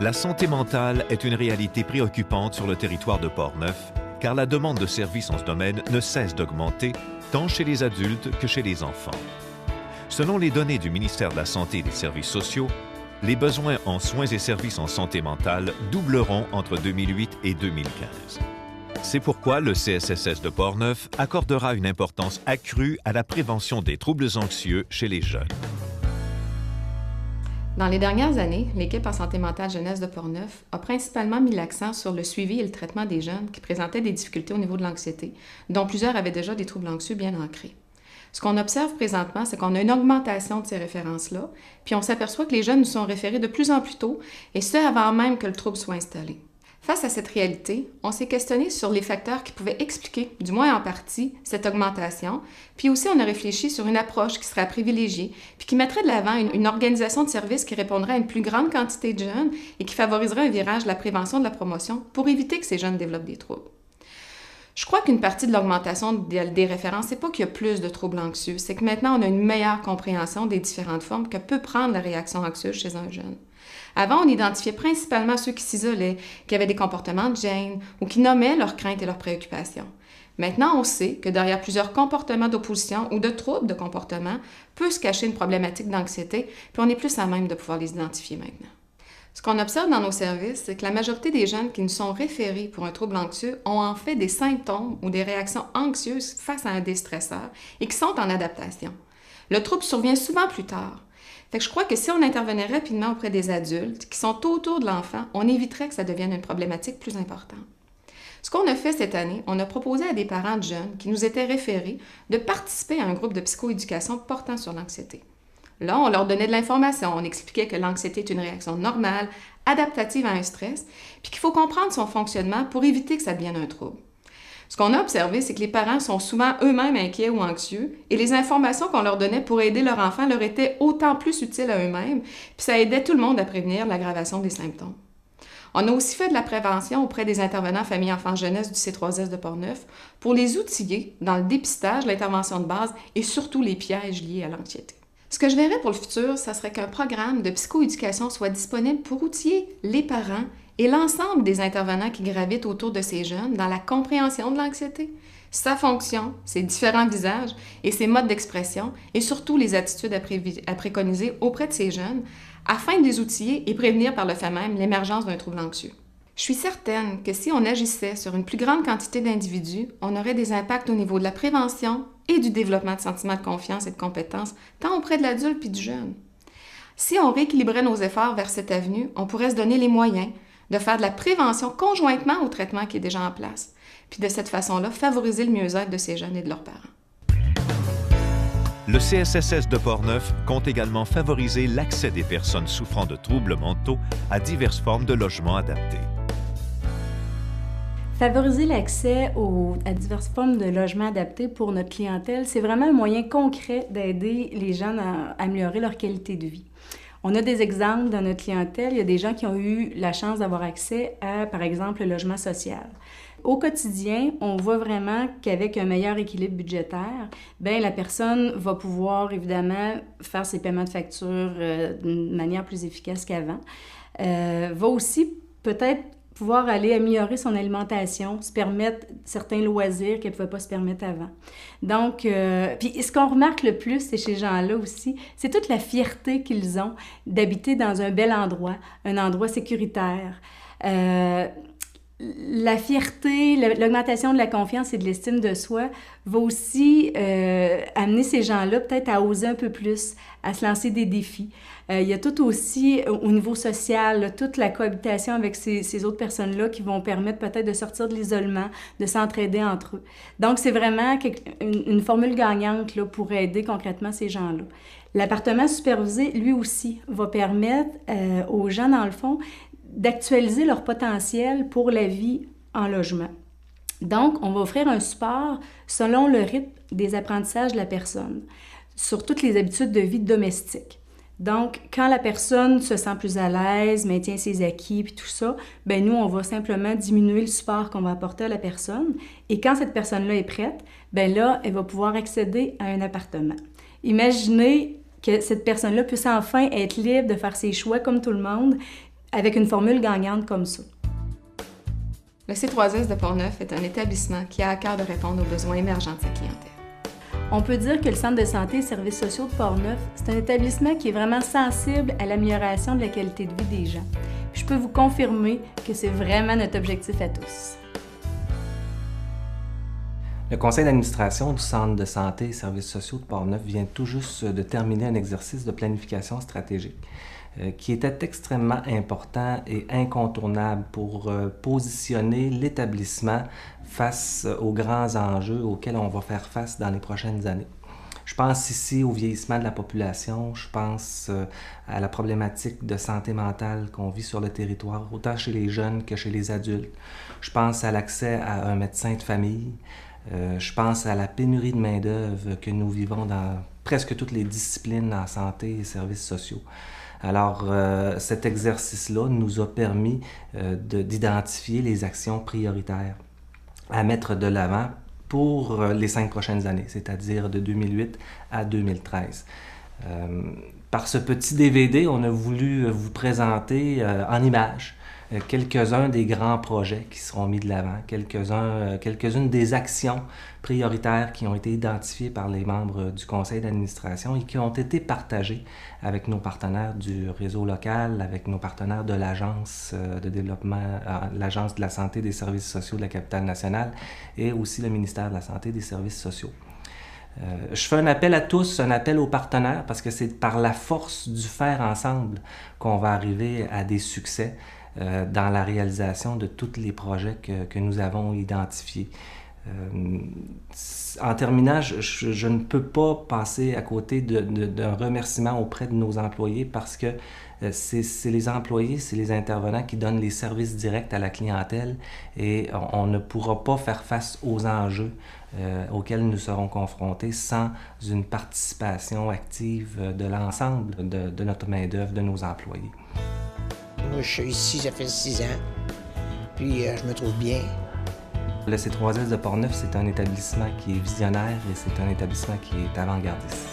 La santé mentale est une réalité préoccupante sur le territoire de Portneuf, car la demande de services en ce domaine ne cesse d'augmenter, tant chez les adultes que chez les enfants. Selon les données du ministère de la Santé et des Services sociaux, les besoins en soins et services en santé mentale doubleront entre 2008 et 2015. C'est pourquoi le CSSS de Portneuf accordera une importance accrue à la prévention des troubles anxieux chez les jeunes. Dans les dernières années, l'équipe en santé mentale jeunesse de Portneuf a principalement mis l'accent sur le suivi et le traitement des jeunes qui présentaient des difficultés au niveau de l'anxiété, dont plusieurs avaient déjà des troubles anxieux bien ancrés. Ce qu'on observe présentement, c'est qu'on a une augmentation de ces références-là, puis on s'aperçoit que les jeunes nous sont référés de plus en plus tôt, et ce avant même que le trouble soit installé. Face à cette réalité, on s'est questionné sur les facteurs qui pouvaient expliquer, du moins en partie, cette augmentation, puis aussi on a réfléchi sur une approche qui serait à privilégier, puis qui mettrait de l'avant une organisation de services qui répondrait à une plus grande quantité de jeunes et qui favoriserait un virage de la prévention de la promotion pour éviter que ces jeunes développent des troubles. Je crois qu'une partie de l'augmentation des références, c'est pas qu'il y a plus de troubles anxieux, c'est que maintenant on a une meilleure compréhension des différentes formes que peut prendre la réaction anxieuse chez un jeune. Avant, on identifiait principalement ceux qui s'isolaient, qui avaient des comportements de gêne ou qui nommaient leurs craintes et leurs préoccupations. Maintenant, on sait que derrière plusieurs comportements d'opposition ou de troubles de comportement peut se cacher une problématique d'anxiété, puis on est plus à même de pouvoir les identifier maintenant. Ce qu'on observe dans nos services, c'est que la majorité des jeunes qui nous sont référés pour un trouble anxieux ont en fait des symptômes ou des réactions anxieuses face à un déstresseur et qui sont en adaptation. Le trouble survient souvent plus tard. Fait que je crois que si on intervenait rapidement auprès des adultes qui sont autour de l'enfant, on éviterait que ça devienne une problématique plus importante. Ce qu'on a fait cette année, on a proposé à des parents de jeunes qui nous étaient référés de participer à un groupe de psychoéducation portant sur l'anxiété. Là, on leur donnait de l'information, on expliquait que l'anxiété est une réaction normale, adaptative à un stress, puis qu'il faut comprendre son fonctionnement pour éviter que ça devienne un trouble. Ce qu'on a observé, c'est que les parents sont souvent eux-mêmes inquiets ou anxieux et les informations qu'on leur donnait pour aider leur enfant leur étaient autant plus utiles à eux-mêmes, puis ça aidait tout le monde à prévenir l'aggravation des symptômes. On a aussi fait de la prévention auprès des intervenants famille enfants jeunesse du C3S de Portneuf pour les outiller dans le dépistage, l'intervention de base et surtout les pièges liés à l'anxiété. Ce que je verrais pour le futur, ça serait qu'un programme de psychoéducation soit disponible pour outiller les parents et l'ensemble des intervenants qui gravitent autour de ces jeunes dans la compréhension de l'anxiété, sa fonction, ses différents visages et ses modes d'expression, et surtout les attitudes à préconiser auprès de ces jeunes, afin de les outiller et prévenir par le fait même l'émergence d'un trouble anxieux. Je suis certaine que si on agissait sur une plus grande quantité d'individus, on aurait des impacts au niveau de la prévention et du développement de sentiments de confiance et de compétence, tant auprès de l'adulte puis du jeune. Si on rééquilibrait nos efforts vers cette avenue, on pourrait se donner les moyens de faire de la prévention conjointement au traitement qui est déjà en place, puis de cette façon-là, favoriser le mieux-être de ces jeunes et de leurs parents. Le CSSS de Portneuf compte également favoriser l'accès des personnes souffrant de troubles mentaux à diverses formes de logements adaptés. Favoriser l'accès à diverses formes de logements adaptés pour notre clientèle, c'est vraiment un moyen concret d'aider les jeunes à améliorer leur qualité de vie. On a des exemples dans notre clientèle. Il y a des gens qui ont eu la chance d'avoir accès à, par exemple, le logement social. Au quotidien, on voit vraiment qu'avec un meilleur équilibre budgétaire, bien, la personne va pouvoir évidemment faire ses paiements de factures d'une manière plus efficace qu'avant. Va aussi peut-être pouvoir aller améliorer son alimentation, se permettre certains loisirs qu'elle ne pouvait pas se permettre avant. Donc, puis ce qu'on remarque le plus, c'est chez ces gens-là aussi, c'est toute la fierté qu'ils ont d'habiter dans un bel endroit, un endroit sécuritaire. La fierté, l'augmentation de la confiance et de l'estime de soi va aussi amener ces gens-là peut-être à oser un peu plus, à se lancer des défis. Il y a tout aussi au niveau social, là, toute la cohabitation avec ces autres personnes-là qui vont permettre peut-être de sortir de l'isolement, de s'entraider entre eux. Donc, c'est vraiment une formule gagnante là, pour aider concrètement ces gens-là. L'appartement supervisé, lui aussi, va permettre aux gens, dans le fond, d'actualiser leur potentiel pour la vie en logement. Donc, on va offrir un support selon le rythme des apprentissages de la personne, sur toutes les habitudes de vie domestique. Donc, quand la personne se sent plus à l'aise, maintient ses acquis puis tout ça, bien nous, on va simplement diminuer le support qu'on va apporter à la personne. Et quand cette personne-là est prête, bien là, elle va pouvoir accéder à un appartement. Imaginez que cette personne-là puisse enfin être libre de faire ses choix comme tout le monde, avec une formule gagnante comme ça. Le C3S de Portneuf est un établissement qui a à cœur de répondre aux besoins émergents de sa clientèle. On peut dire que le Centre de santé et services sociaux de Portneuf, c'est un établissement qui est vraiment sensible à l'amélioration de la qualité de vie des gens. Puis je peux vous confirmer que c'est vraiment notre objectif à tous. Le conseil d'administration du Centre de santé et services sociaux de Portneuf vient tout juste de terminer un exercice de planification stratégique qui était extrêmement important et incontournable pour positionner l'établissement face aux grands enjeux auxquels on va faire face dans les prochaines années. Je pense ici au vieillissement de la population, je pense à la problématique de santé mentale qu'on vit sur le territoire, autant chez les jeunes que chez les adultes. Je pense à l'accès à un médecin de famille. Je pense à la pénurie de main-d'œuvre que nous vivons dans presque toutes les disciplines en santé et services sociaux. Alors, cet exercice-là nous a permis d'identifier les actions prioritaires à mettre de l'avant pour les 5 prochaines années, c'est-à-dire de 2008 à 2013. Par ce petit DVD, on a voulu vous présenter en images quelques-uns des grands projets qui seront mis de l'avant, quelques-unes des actions prioritaires qui ont été identifiées par les membres du conseil d'administration et qui ont été partagées avec nos partenaires du réseau local, avec nos partenaires de l'agence de développement, l'agence de la santé et des services sociaux de la capitale nationale et aussi le ministère de la santé et des services sociaux. Je fais un appel à tous, un appel aux partenaires parce que c'est par la force du faire ensemble qu'on va arriver à des succès dans la réalisation de tous les projets que nous avons identifiés. En terminant, je ne peux pas passer à côté d'un remerciement auprès de nos employés parce que c'est les employés, c'est les intervenants qui donnent les services directs à la clientèle et on ne pourra pas faire face aux enjeux auxquels nous serons confrontés sans une participation active de l'ensemble de notre main-d'œuvre, de nos employés. Moi, je suis ici, ça fait 6 ans, puis je me trouve bien. Le C3S de Portneuf, c'est un établissement qui est visionnaire et c'est un établissement qui est avant-gardiste.